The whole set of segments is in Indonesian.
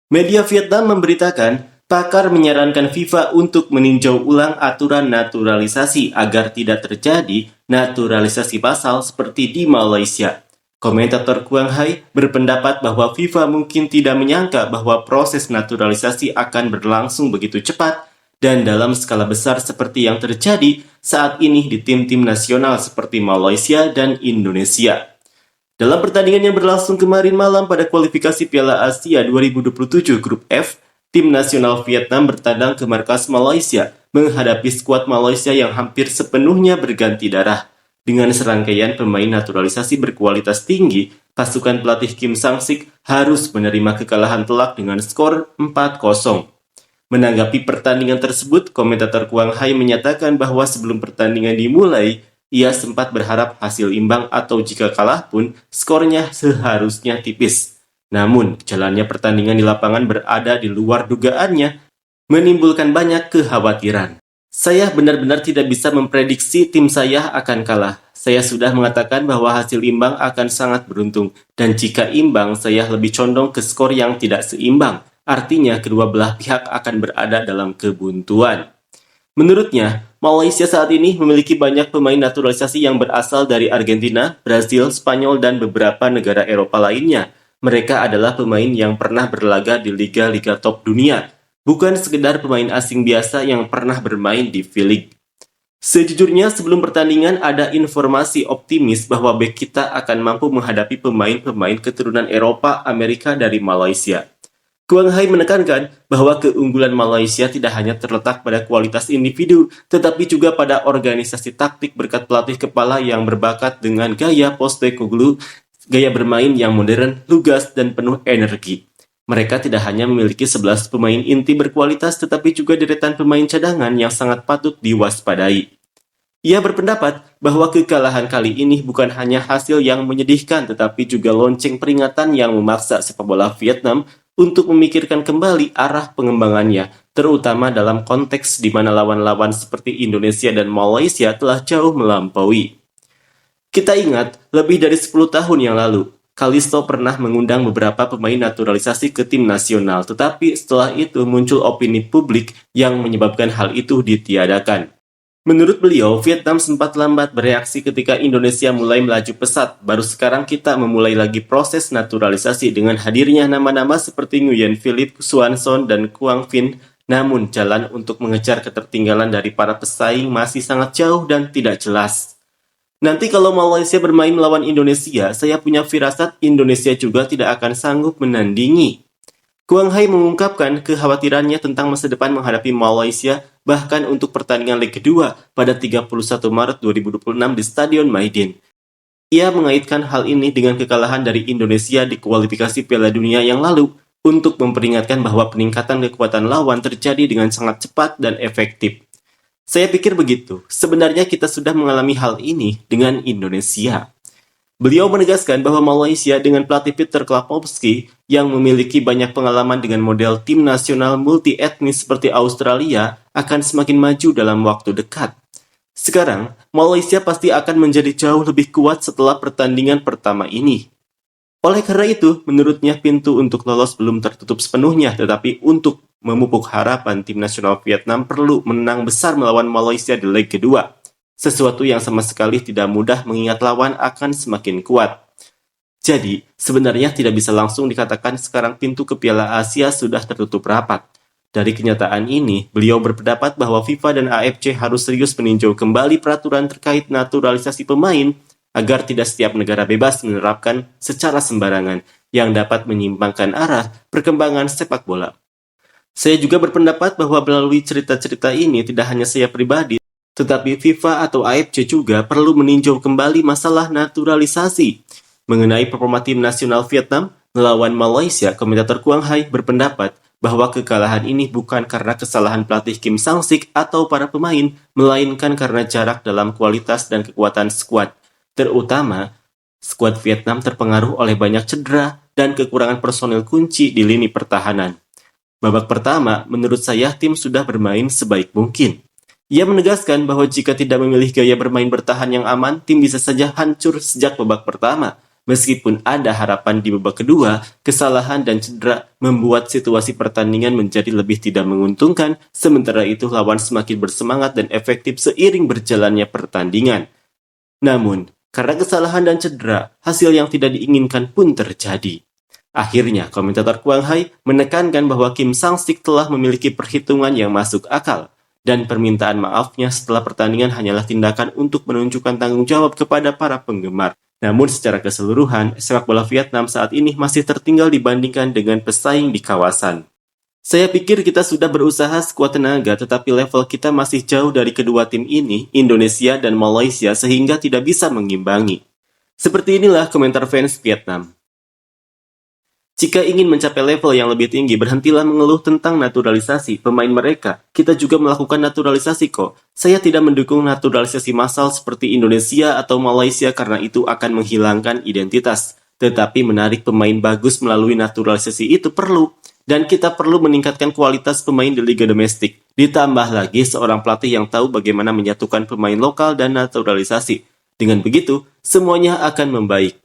Media Vietnam memberitakan, pakar menyarankan FIFA untuk meninjau ulang aturan naturalisasi agar tidak terjadi naturalisasi massal seperti di Malaysia. Komentator Quang Hai berpendapat bahwa FIFA mungkin tidak menyangka bahwa proses naturalisasi akan berlangsung begitu cepat dan dalam skala besar seperti yang terjadi saat ini di tim-tim nasional seperti Malaysia dan Indonesia. Dalam pertandingan yang berlangsung kemarin malam pada kualifikasi Piala Asia 2027 Grup F, tim nasional Vietnam bertandang ke markas Malaysia menghadapi skuad Malaysia yang hampir sepenuhnya berganti darah. Dengan serangkaian pemain naturalisasi berkualitas tinggi, pasukan pelatih Kim Sang-sik harus menerima kekalahan telak dengan skor 4-0. Menanggapi pertandingan tersebut, komentator Quang Hai menyatakan bahwa sebelum pertandingan dimulai, ia sempat berharap hasil imbang atau jika kalah pun skornya seharusnya tipis. Namun, jalannya pertandingan di lapangan berada di luar dugaannya, menimbulkan banyak kekhawatiran. Saya benar-benar tidak bisa memprediksi tim saya akan kalah. Saya sudah mengatakan bahwa hasil imbang akan sangat beruntung, dan jika imbang saya lebih condong ke skor yang tidak seimbang. Artinya kedua belah pihak akan berada dalam kebuntuan. Menurutnya, Malaysia saat ini memiliki banyak pemain naturalisasi yang berasal dari Argentina, Brasil, Spanyol, dan beberapa negara Eropa lainnya. Mereka adalah pemain yang pernah berlaga di liga-liga top dunia, bukan sekedar pemain asing biasa yang pernah bermain di V-League. Sejujurnya, sebelum pertandingan ada informasi optimis bahwa bek kita akan mampu menghadapi pemain-pemain keturunan Eropa, Amerika dari Malaysia. Quang Hai menekankan bahwa keunggulan Malaysia tidak hanya terletak pada kualitas individu, tetapi juga pada organisasi taktik berkat pelatih kepala yang berbakat dengan gaya Postecoglou, gaya bermain yang modern, lugas, dan penuh energi. Mereka tidak hanya memiliki 11 pemain inti berkualitas, tetapi juga deretan pemain cadangan yang sangat patut diwaspadai. Ia berpendapat bahwa kekalahan kali ini bukan hanya hasil yang menyedihkan, tetapi juga lonceng peringatan yang memaksa sepak bola Vietnam untuk memikirkan kembali arah pengembangannya, terutama dalam konteks di mana lawan-lawan seperti Indonesia dan Malaysia telah jauh melampaui. Kita ingat, lebih dari 10 tahun yang lalu, Kalisto pernah mengundang beberapa pemain naturalisasi ke tim nasional, tetapi setelah itu muncul opini publik yang menyebabkan hal itu ditiadakan. Menurut beliau, Vietnam sempat lambat bereaksi ketika Indonesia mulai melaju pesat. Baru sekarang kita memulai lagi proses naturalisasi dengan hadirnya nama-nama seperti Nguyen Philip, Swanson, dan Quang Vinh. Namun, jalan untuk mengejar ketertinggalan dari para pesaing masih sangat jauh dan tidak jelas. Nanti kalau Malaysia bermain melawan Indonesia, saya punya firasat Indonesia juga tidak akan sanggup menandingi. Quang Hai mengungkapkan kekhawatirannya tentang masa depan menghadapi Malaysia bahkan untuk pertandingan leg kedua pada 31 Maret 2026 di Stadion Maidin. Ia mengaitkan hal ini dengan kekalahan dari Indonesia di kualifikasi Piala Dunia yang lalu untuk memperingatkan bahwa peningkatan kekuatan lawan terjadi dengan sangat cepat dan efektif. Saya pikir begitu, sebenarnya kita sudah mengalami hal ini dengan Indonesia. Beliau menegaskan bahwa Malaysia dengan pelatih Peter Klapowski yang memiliki banyak pengalaman dengan model tim nasional multi-etnis seperti Australia akan semakin maju dalam waktu dekat. Sekarang, Malaysia pasti akan menjadi jauh lebih kuat setelah pertandingan pertama ini. Oleh karena itu, menurutnya pintu untuk lolos belum tertutup sepenuhnya, tetapi untuk memupuk harapan tim nasional Vietnam perlu menang besar melawan Malaysia di leg kedua. Sesuatu yang sama sekali tidak mudah mengingat lawan akan semakin kuat. Jadi, sebenarnya tidak bisa langsung dikatakan sekarang pintu ke Piala Asia sudah tertutup rapat. Dari kenyataan ini, beliau berpendapat bahwa FIFA dan AFC harus serius meninjau kembali peraturan terkait naturalisasi pemain agar tidak setiap negara bebas menerapkan secara sembarangan yang dapat menyimpangkan arah perkembangan sepak bola. Saya juga berpendapat bahwa melalui cerita-cerita ini tidak hanya saya pribadi, tetapi FIFA atau AFC juga perlu meninjau kembali masalah naturalisasi. Mengenai performa tim nasional Vietnam melawan Malaysia, komentator Quang Hai berpendapat bahwa kekalahan ini bukan karena kesalahan pelatih Kim Sang-sik atau para pemain, melainkan karena jarak dalam kualitas dan kekuatan skuad. Terutama, skuad Vietnam terpengaruh oleh banyak cedera dan kekurangan personil kunci di lini pertahanan. Babak pertama, menurut saya tim sudah bermain sebaik mungkin. Ia menegaskan bahwa jika tidak memilih gaya bermain bertahan yang aman, tim bisa saja hancur sejak babak pertama. Meskipun ada harapan di babak kedua, kesalahan dan cedera membuat situasi pertandingan menjadi lebih tidak menguntungkan, sementara itu lawan semakin bersemangat dan efektif seiring berjalannya pertandingan. Namun, karena kesalahan dan cedera, hasil yang tidak diinginkan pun terjadi. Akhirnya, komentator Quang Hai menekankan bahwa Kim Sang-sik telah memiliki perhitungan yang masuk akal, dan permintaan maafnya setelah pertandingan hanyalah tindakan untuk menunjukkan tanggung jawab kepada para penggemar. Namun secara keseluruhan, sepak bola Vietnam saat ini masih tertinggal dibandingkan dengan pesaing di kawasan. Saya pikir kita sudah berusaha sekuat tenaga, tetapi level kita masih jauh dari kedua tim ini, Indonesia dan Malaysia, sehingga tidak bisa mengimbangi. Seperti inilah komentar fans Vietnam. Jika ingin mencapai level yang lebih tinggi, berhentilah mengeluh tentang naturalisasi pemain mereka. Kita juga melakukan naturalisasi kok. Saya tidak mendukung naturalisasi massal seperti Indonesia atau Malaysia karena itu akan menghilangkan identitas. Tetapi menarik pemain bagus melalui naturalisasi itu perlu. Dan kita perlu meningkatkan kualitas pemain di liga domestik. Ditambah lagi seorang pelatih yang tahu bagaimana menyatukan pemain lokal dan naturalisasi. Dengan begitu, semuanya akan membaik.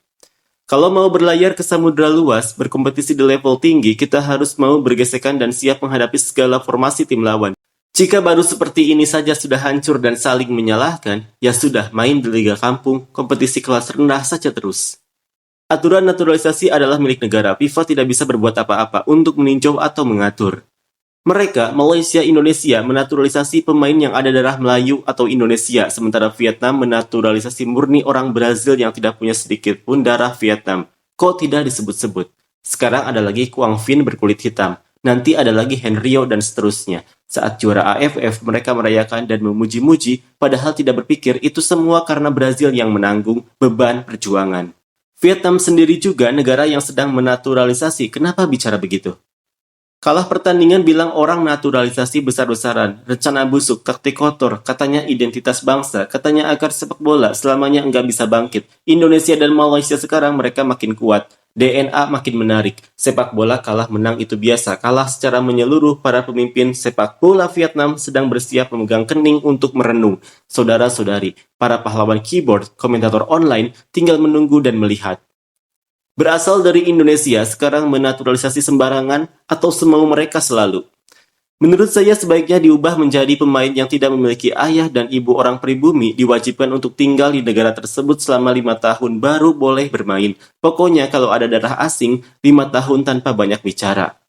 Kalau mau berlayar ke samudera luas, berkompetisi di level tinggi, kita harus mau bergesekan dan siap menghadapi segala formasi tim lawan. Jika baru seperti ini saja sudah hancur dan saling menyalahkan, ya sudah main di liga kampung, kompetisi kelas rendah saja terus. Aturan naturalisasi adalah milik negara, FIFA tidak bisa berbuat apa-apa untuk meninjau atau mengatur. Mereka, Malaysia, Indonesia, menaturalisasi pemain yang ada darah Melayu atau Indonesia, sementara Vietnam menaturalisasi murni orang Brazil yang tidak punya sedikit pun darah Vietnam. Kok tidak disebut-sebut? Sekarang ada lagi Quang Vinh berkulit hitam, nanti ada lagi Henryo dan seterusnya. Saat juara AFF, mereka merayakan dan memuji-muji, padahal tidak berpikir itu semua karena Brazil yang menanggung beban perjuangan. Vietnam sendiri juga negara yang sedang menaturalisasi, kenapa bicara begitu? Kalah pertandingan bilang orang naturalisasi besar-besaran, rencana busuk, taktik kotor, katanya identitas bangsa, katanya agar sepak bola selamanya enggak bisa bangkit. Indonesia dan Malaysia sekarang mereka makin kuat, DNA makin menarik, sepak bola kalah menang itu biasa, kalah secara menyeluruh. Para pemimpin sepak bola Vietnam sedang bersiap memegang kening untuk merenung. Saudara-saudari, para pahlawan keyboard, komentator online tinggal menunggu dan melihat. Berasal dari Indonesia, sekarang menaturalisasi sembarangan atau semau mereka selalu. Menurut saya sebaiknya diubah menjadi pemain yang tidak memiliki ayah dan ibu orang pribumi diwajibkan untuk tinggal di negara tersebut selama 5 tahun baru boleh bermain. Pokoknya kalau ada darah asing, 5 tahun tanpa banyak bicara.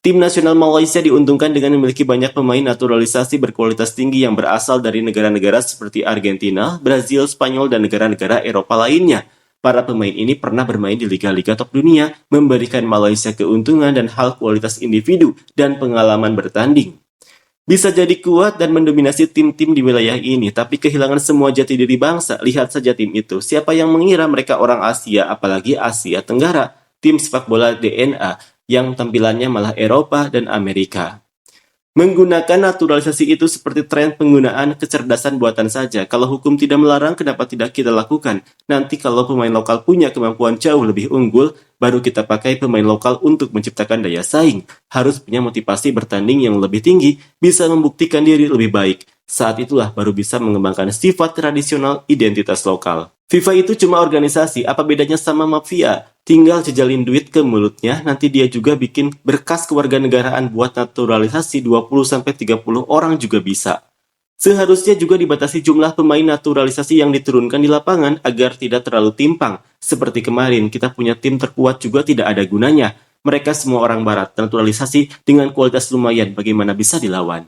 Tim nasional Malaysia diuntungkan dengan memiliki banyak pemain naturalisasi berkualitas tinggi yang berasal dari negara-negara seperti Argentina, Brazil, Spanyol, dan negara-negara Eropa lainnya. Para pemain ini pernah bermain di liga-liga top dunia, memberikan Malaysia keuntungan dan hal kualitas individu dan pengalaman bertanding. Bisa jadi kuat dan mendominasi tim-tim di wilayah ini, tapi kehilangan semua jati diri bangsa. Lihat saja tim itu. Siapa yang mengira mereka orang Asia, apalagi Asia Tenggara? Tim sepak bola DNA yang tampilannya malah Eropa dan Amerika. Menggunakan naturalisasi itu seperti tren penggunaan kecerdasan buatan saja. Kalau hukum tidak melarang, kenapa tidak kita lakukan? Nanti kalau pemain lokal punya kemampuan jauh lebih unggul, baru kita pakai pemain lokal untuk menciptakan daya saing. Harus punya motivasi bertanding yang lebih tinggi, bisa membuktikan diri lebih baik. Saat itulah baru bisa mengembangkan sifat tradisional identitas lokal. FIFA itu cuma organisasi, apa bedanya sama mafia? Tinggal jejalin duit ke mulutnya, nanti dia juga bikin berkas kewarganegaraan buat naturalisasi 20-30 orang juga bisa. Seharusnya juga dibatasi jumlah pemain naturalisasi yang diturunkan di lapangan agar tidak terlalu timpang. Seperti kemarin, kita punya tim terkuat juga tidak ada gunanya. Mereka semua orang barat, naturalisasi dengan kualitas lumayan, bagaimana bisa dilawan?